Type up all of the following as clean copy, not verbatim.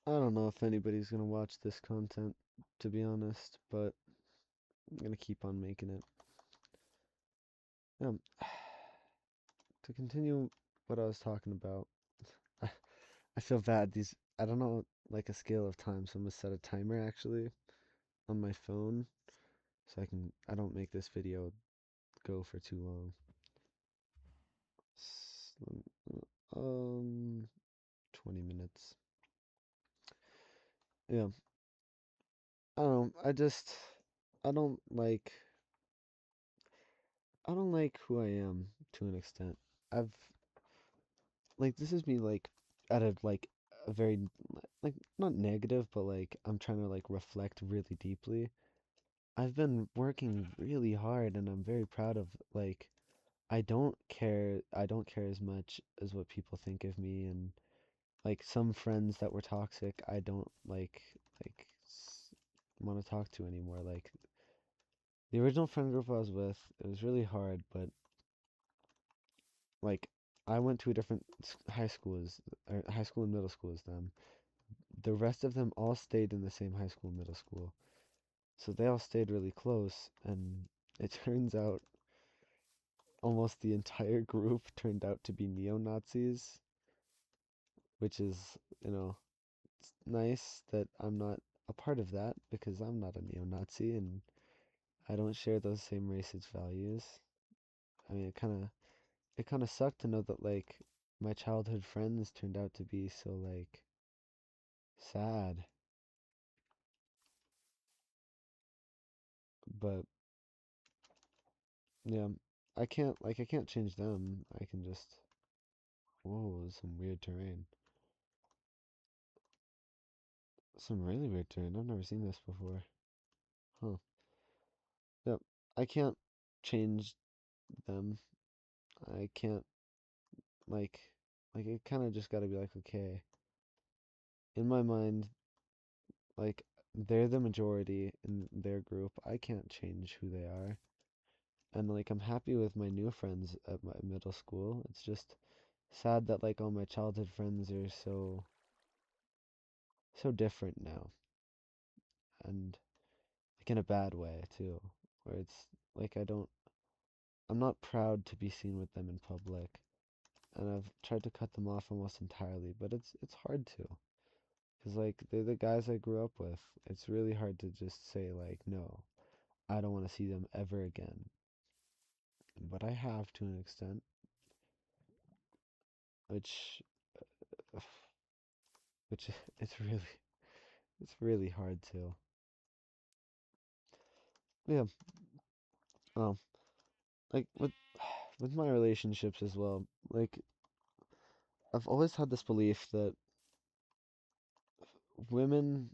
I don't know if anybody's gonna watch this content, to be honest, but I'm gonna keep on making it. Um, to continue what I was talking about, I, I feel bad. I don't know, like a scale of time, so I'm gonna set a timer actually on my phone so I don't make this video go for too long. Um, 20 minutes. Yeah, I don't know, I don't like, I don't like who I am to an extent. I've this is me at a very like not negative, but like I'm trying to like reflect really deeply. I've been working really hard and I'm very proud of I don't care as much as what people think of me, and like some friends that were toxic I don't like want to talk to anymore. Like the original friend group I was with, it was really hard, but like I went to a different high school and middle school as them. The rest of them all stayed in the same high school and middle school. So they all stayed really close, and it turns out almost the entire group turned out to be neo-Nazis, which is, you know, it's nice that I'm not a part of that because I'm not a neo-Nazi and I don't share those same racist values. I mean, it kind of sucked to know that like my childhood friends turned out to be so like sad, but yeah, I can't change them. I can just whoa, some weird terrain. Some really weird terrain. I've never seen this before. Huh. Yep. I can't change them. I can't like it kind of just got to be like okay. In my mind, like they're the majority in their group. I can't change who they are. And like I'm happy with my new friends at my middle school. It's just sad that like all my childhood friends are so different now. And like in a bad way too, where it's like I'm not proud to be seen with them in public, and I've tried to cut them off almost entirely, but it's hard to, because like they're the guys I grew up with. It's really hard to just say like no, I don't want to see them ever again, but I have to an extent, which which it's really hard to. Yeah, um, like with my relationships as well. Like I've always had this belief that women,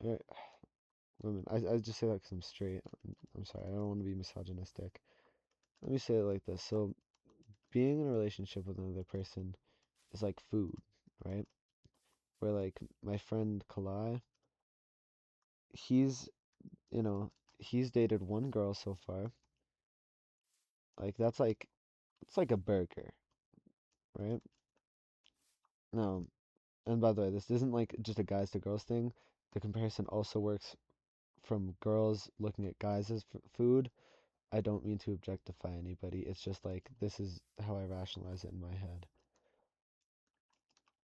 er, women. I just say that because I'm straight. I'm sorry. I don't want to be misogynistic. Let me say it like this. So being in a relationship with another person is like food, right? Where like my friend Kalai, he's you know he's dated one girl so far. Like that's like it's like a burger, right? No, and by the way, this isn't like just a guys to girls thing. The comparison also works from girls looking at guys as food. I don't mean to objectify anybody. It's just like this is how I rationalize it in my head.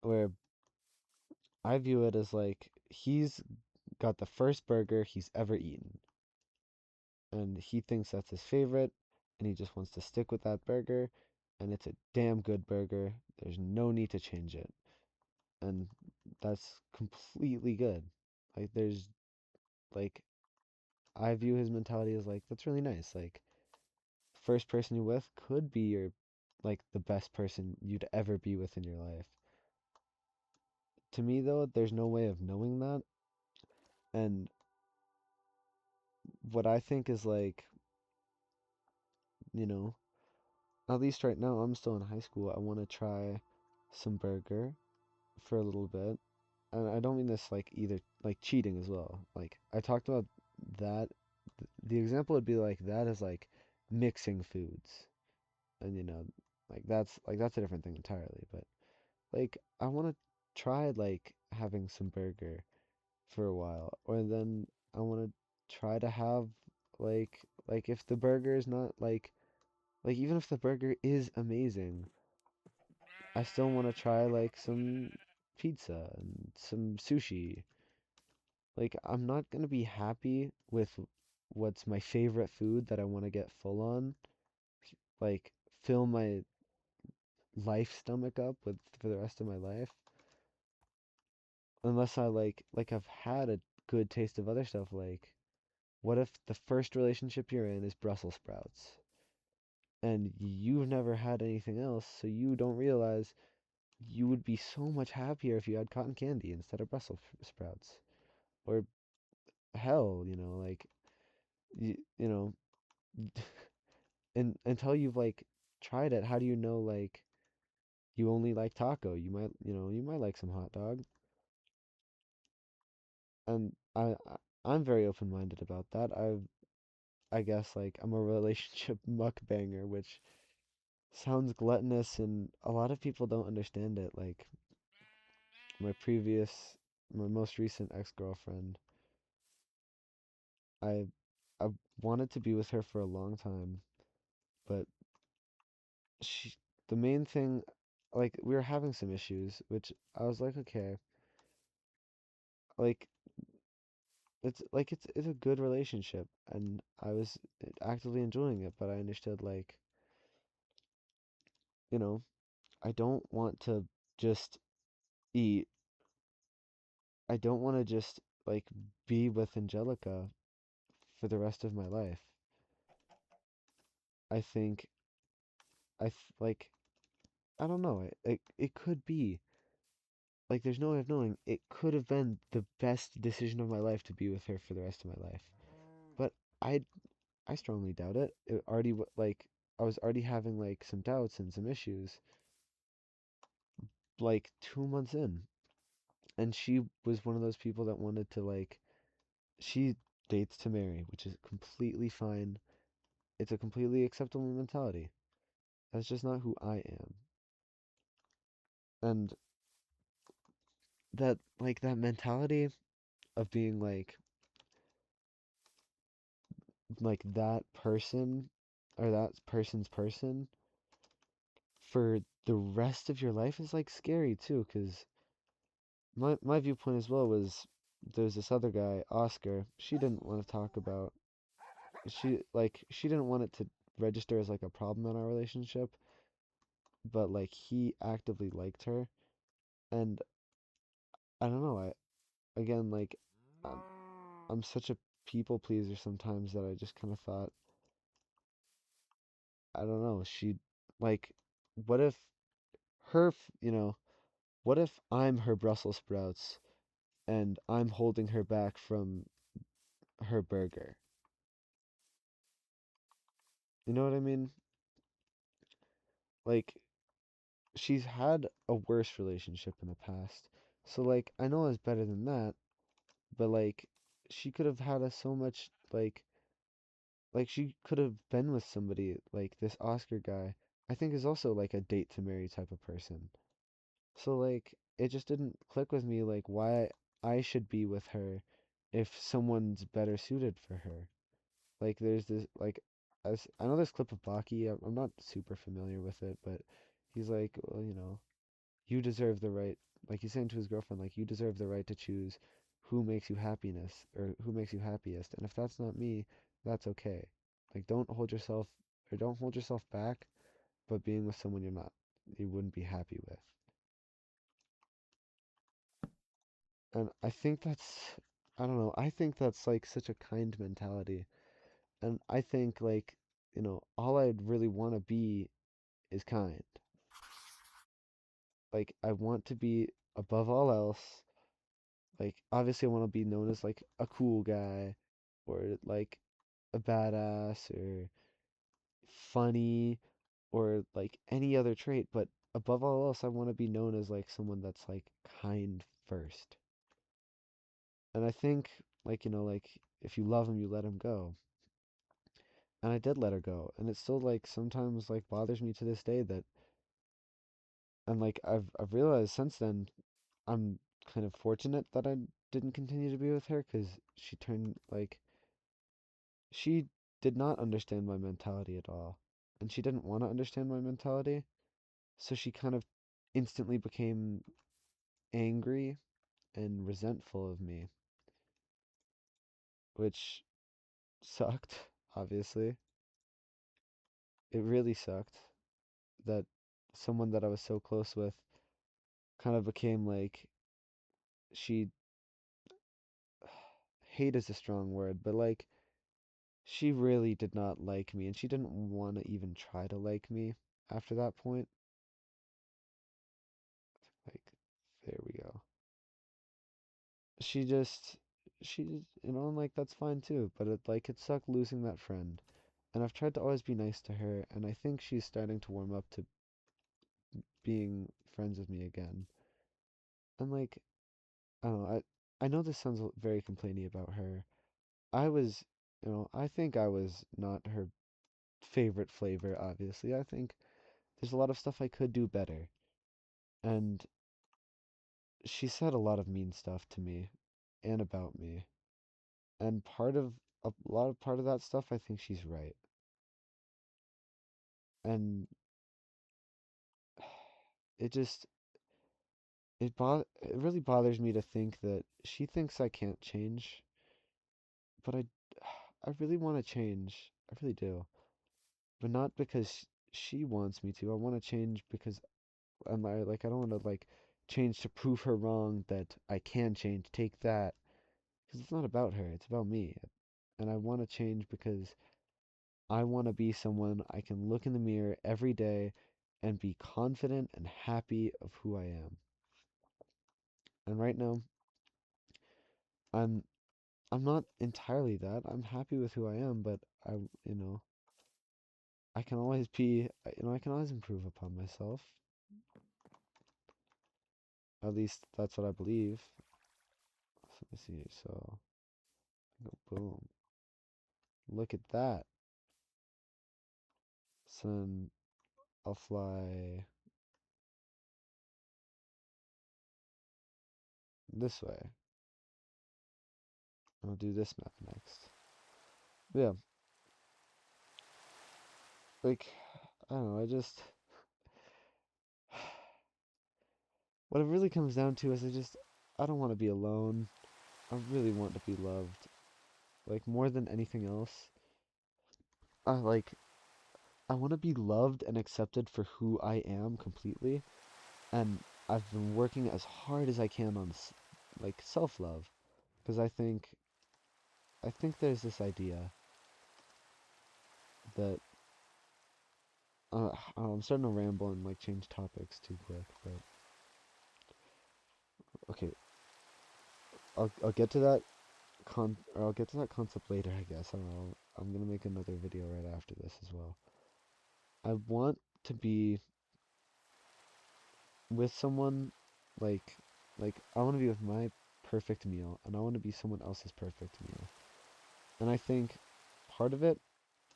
Where I view it as like he's got the first burger he's ever eaten, and he thinks that's his favorite, and he just wants to stick with that burger, and it's a damn good burger. There's no need to change it, and that's completely good. Like there's like I view his mentality as like that's really nice. Like first person you're with could be your like the best person you'd ever be with in your life. To me though, there's no way of knowing that. And what I think is like, you know, at least right now I'm still in high school. I want to try some burger for a little bit. And I don't mean this like either like cheating as well. Like I talked about that. The example would be like that is like mixing foods. And like that's a different thing entirely, but like I want to try like having some burger for a while, or then I want to try to have like if the burger is not like even if the burger is amazing, I still want to try like some pizza and some sushi. Like I'm not gonna be happy with what's my favorite food that I want to get full on, like fill my life stomach up with for the rest of my life, unless I like I've had a good taste of other stuff. Like what if the first relationship you're in is Brussels sprouts and you've never had anything else, so you don't realize you would be so much happier if you had cotton candy instead of Brussels sprouts. Or hell, like you know, and until you've like tried it, how do you know like you only like taco? You might like some hot dog. And I'm very open-minded about that. I guess like I'm a relationship mukbanger, which sounds gluttonous and a lot of people don't understand it. Like my previous my most recent ex-girlfriend, I I wanted to be with her for a long time, but she the main thing, like we were having some issues, which I was like, okay, like it's a good relationship and I was actively enjoying it, but I understood like, you know, I don't want to just eat. I don't want to just like be with Angelica for the rest of my life. I think like I don't know. It could be like there's no way of knowing. It could have been the best decision of my life to be with her for the rest of my life. But I I strongly doubt it. It already like I was already having like some doubts and some issues like 2 months in, and she was one of those people that wanted to like she dates to marry, which is completely fine. It's a completely acceptable mentality. That's just not who I am. And that mentality of being like that person or that person's person for the rest of your life is like scary too, because my viewpoint as well was there's this other guy, Oscar. She didn't want to talk about she didn't want it to register as like a problem in our relationship, but like he actively liked her. And I don't know, again like I'm, I'm such a people pleaser sometimes that I just kind of thought, I don't know, she like what if her what if I'm her Brussels sprouts and I'm holding her back from her burger? You know what I mean? Like she's had a worse relationship in the past. So like I know it's better than that, but like she could have had a so much like she could have been with somebody like this Oscar guy. I think is also like a date to marry type of person. So like it just didn't click with me like why I should be with her if someone's better suited for her. Like there's this like as I know this clip of Baki. I'm not super familiar with it, but he's like, well, you deserve the right, like he's saying to his girlfriend, like you deserve the right to choose who makes you happiness or who makes you happiest. And if that's not me, that's okay. Like don't hold yourself back, but being with someone you wouldn't be happy with. And I think I don't know, I think that's like such a kind mentality. And I think like, all I'd really want to be is kind. Like I want to be above all else. Like obviously I want to be known as like a cool guy or like a badass or funny or like any other trait, but above all else I want to be known as like someone that's like kind first. And I think like if you love him, you let him go. And I did let her go, and it still like sometimes like bothers me to this day that and like I've realized since then I'm kind of fortunate that I didn't continue to be with her because she turned like she did not understand my mentality at all, and she didn't want to understand my mentality, so she kind of instantly became angry and resentful of me, which sucked, obviously. It really sucked that someone that I was so close with kind of became like she hate is a strong word, but like she really did not like me and she didn't want to even try to like me after that point. Like there we go. She just and like that's fine too, but it sucked losing that friend. And I've tried to always be nice to her and I think she's starting to warm up to being friends with me again. And like I don't know, I know this sounds very complainy about her. I was, I think I was not her favorite flavor, obviously. I think there's a lot of stuff I could do better. And she said a lot of mean stuff to me and about me. And part of that stuff, I think she's right. And it just, it really bothers me to think that she thinks I can't change, but I really want to change. I really do. But not because she wants me to. I want to change because I don't want to like change to prove her wrong that I can change. Take that. Because it's not about her, it's about me. And I want to change because I want to be someone I can look in the mirror every day and be confident and happy of who I am. And right now, I'm I'm not entirely that. I'm happy with who I am, but you know, I can always I can always improve upon myself. At least that's what I believe. So let me see. So, go boom. Look at that. So then I'll fly this way. I'll do this map next. But yeah, like, I don't know, what it really comes down to is I don't want to be alone. I really want to be loved. Like, more than anything else, I like, I want to be loved and accepted for who I am completely. And I've been working as hard as I can on, like, self-love. Because I think there's this idea that, I'm starting to ramble and, like, change topics too quick, but, okay, I'll get to that I'll get to that concept later, I guess. I don't know. I'm gonna make another video right after this as well. I want to be with someone like I want to be with my perfect meal and I want to be someone else's perfect meal. And I think part of it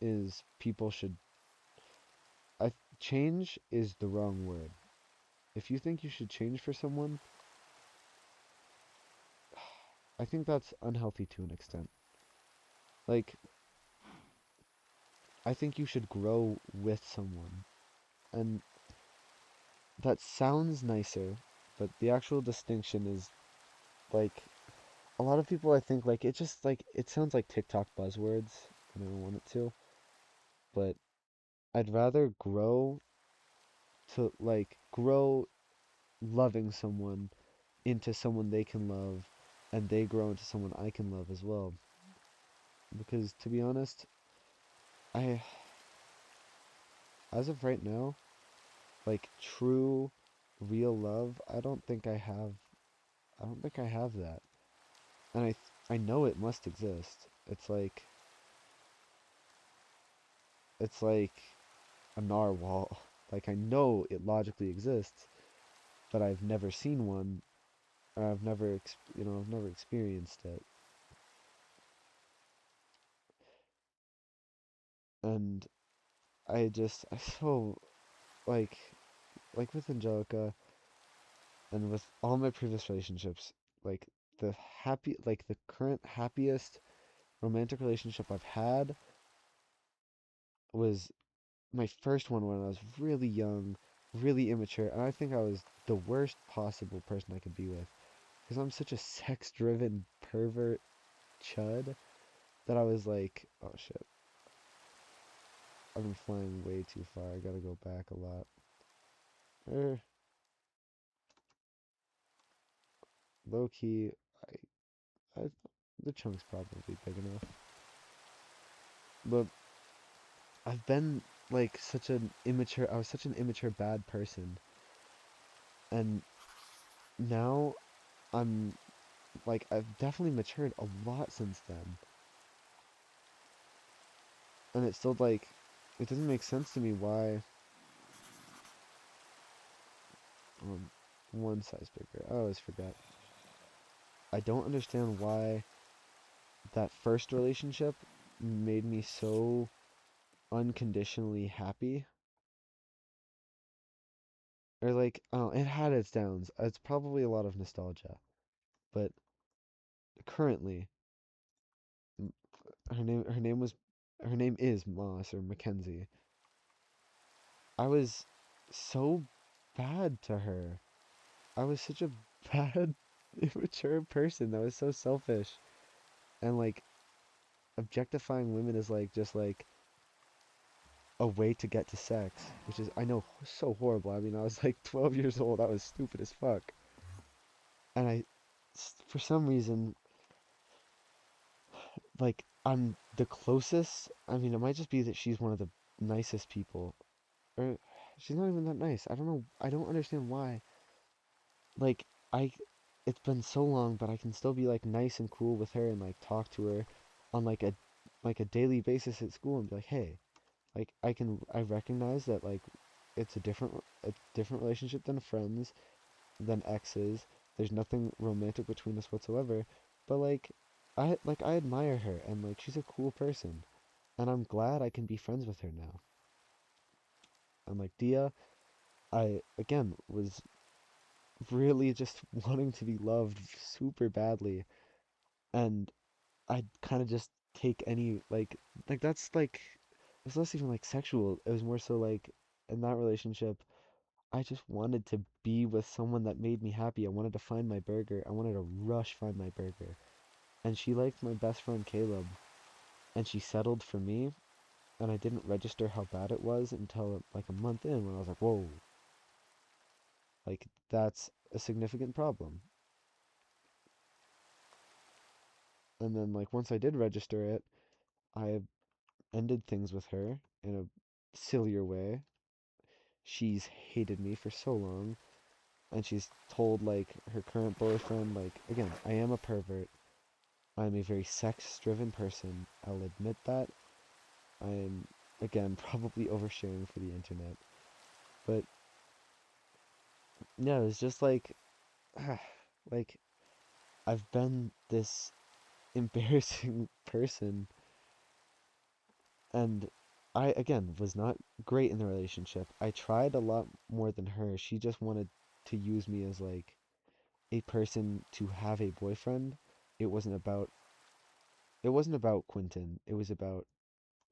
is people should I change is the wrong word. If you think you should change for someone, I think that's unhealthy to an extent. Like I think you should grow with someone. And that sounds nicer, but the actual distinction is like a lot of people I think like it just like it sounds like TikTok buzzwords and I don't want it to, but I'd rather grow loving someone into someone they can love and they grow into someone I can love as well. Because to be honest, I as of right now, like true real love, I don't think I have that. And I know it must exist. It's like a narwhal. Like I know it logically exists, but I've never seen one, or I've never experienced it. And I so like with Angelica, And with all my previous relationships, like the current happiest romantic relationship I've had was my first one when I was really young, really immature, and I think I was the worst possible person I could be with because I'm such a sex-driven pervert chud that I was like, oh shit, I've been flying way too far. I gotta go back a lot. Er, low key, I the chunk's probably big enough, but I've been like such an immature. I was such an immature bad person, and now I'm like I've definitely matured a lot since then. And it's still like it doesn't make sense to me why um one size bigger. I always forget. I don't understand why that first relationship made me so unconditionally happy. Or like, oh, it had its downs. It's probably a lot of nostalgia. But currently, m- her name is Moss or Mackenzie. I was so bad to her. I was such a bad, immature person that was so selfish. And like objectifying women is like just like a way to get to sex, which is I know so horrible. I mean, I was like 12 years old. I was stupid as fuck. And for some reason, like I'm the closest. I mean, it might just be that she's one of the nicest people, or she's not even that nice. I don't know. I don't understand why. Like I, it's been so long, but I can still be like nice and cool with her and like talk to her on like a daily basis at school and be like, hey, like I recognize that like it's a different relationship than friends, than exes. There's nothing romantic between us whatsoever, but I admire her and like she's a cool person and I'm glad I can be friends with her now. And like Dia, I again was really just wanting to be loved super badly and I'd kind of just take any like that's like it's less even like sexual. It was more so like in that relationship I just wanted to be with someone that made me happy. I wanted to find my burger. I wanted to rush find my burger. And she liked my best friend Caleb, and she settled for me, and I didn't register how bad it was until like a month in when I was like, whoa, like that's a significant problem. And then like once I did register it, I ended things with her in a sillier way. She's hated me for so long, and she's told like her current boyfriend, like again, I am a pervert. I'm a very sex driven person. I'll admit that. I'm, again, probably oversharing for the internet. But no, it's just like, like, I've been this embarrassing person, and I, again, was not great in the relationship. I tried a lot more than her. She just wanted to use me as, like, a person to have a boyfriend. It wasn't about, it wasn't about Quentin. It was about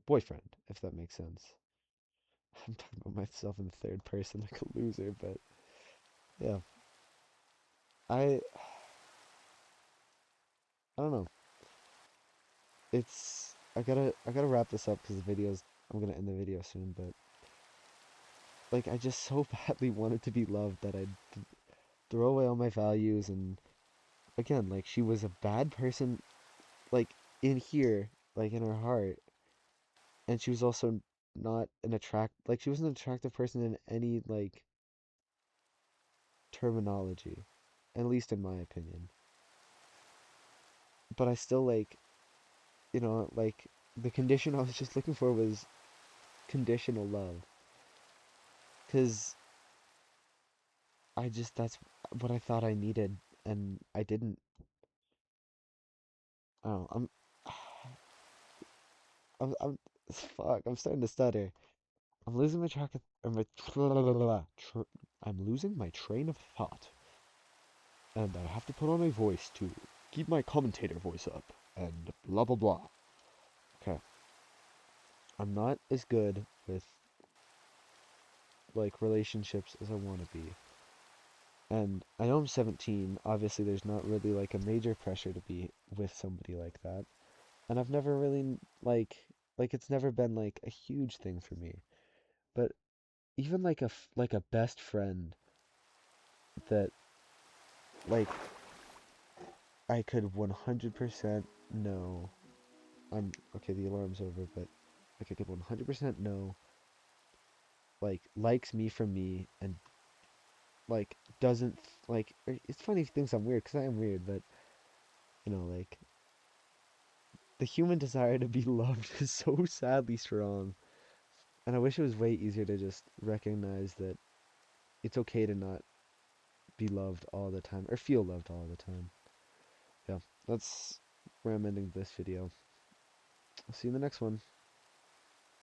boyfriend, if that makes sense. I'm talking about myself in the third person like a loser, but yeah, I I don't know. I gotta wrap this up because the videos I'm gonna end the video soon, but like I just so badly wanted to be loved that I'd throw away all my values and again like she was a bad person like in here like in her heart and she was also not an attract like she wasn't an attractive person in any like terminology, at least in my opinion. But I still like like the condition I was just looking for was conditional love. Because that's what I thought I needed, and I didn't. Oh, I'm, fuck, I'm starting to stutter. I'm losing my track of, or my, I'm losing my train of thought. and I have to put on a voice to keep my commentator voice up, and blah blah blah. Okay. I'm not as good with like relationships as I want to be. And I know I'm 17. Obviously, there's not really like a major pressure to be with somebody like that. And I've never really like it's never been like a huge thing for me. But even like like a best friend that like I could 100% know I'm okay, the alarm's over, but like I could 100% know like likes me for me and like doesn't like it's funny if he thinks I'm weird because I am weird, but like the human desire to be loved is so sadly strong. And I wish it was way easier to just recognize that it's okay to not be loved all the time or feel loved all the time. Yeah, that's where I'm ending this video. I'll see you in the next one.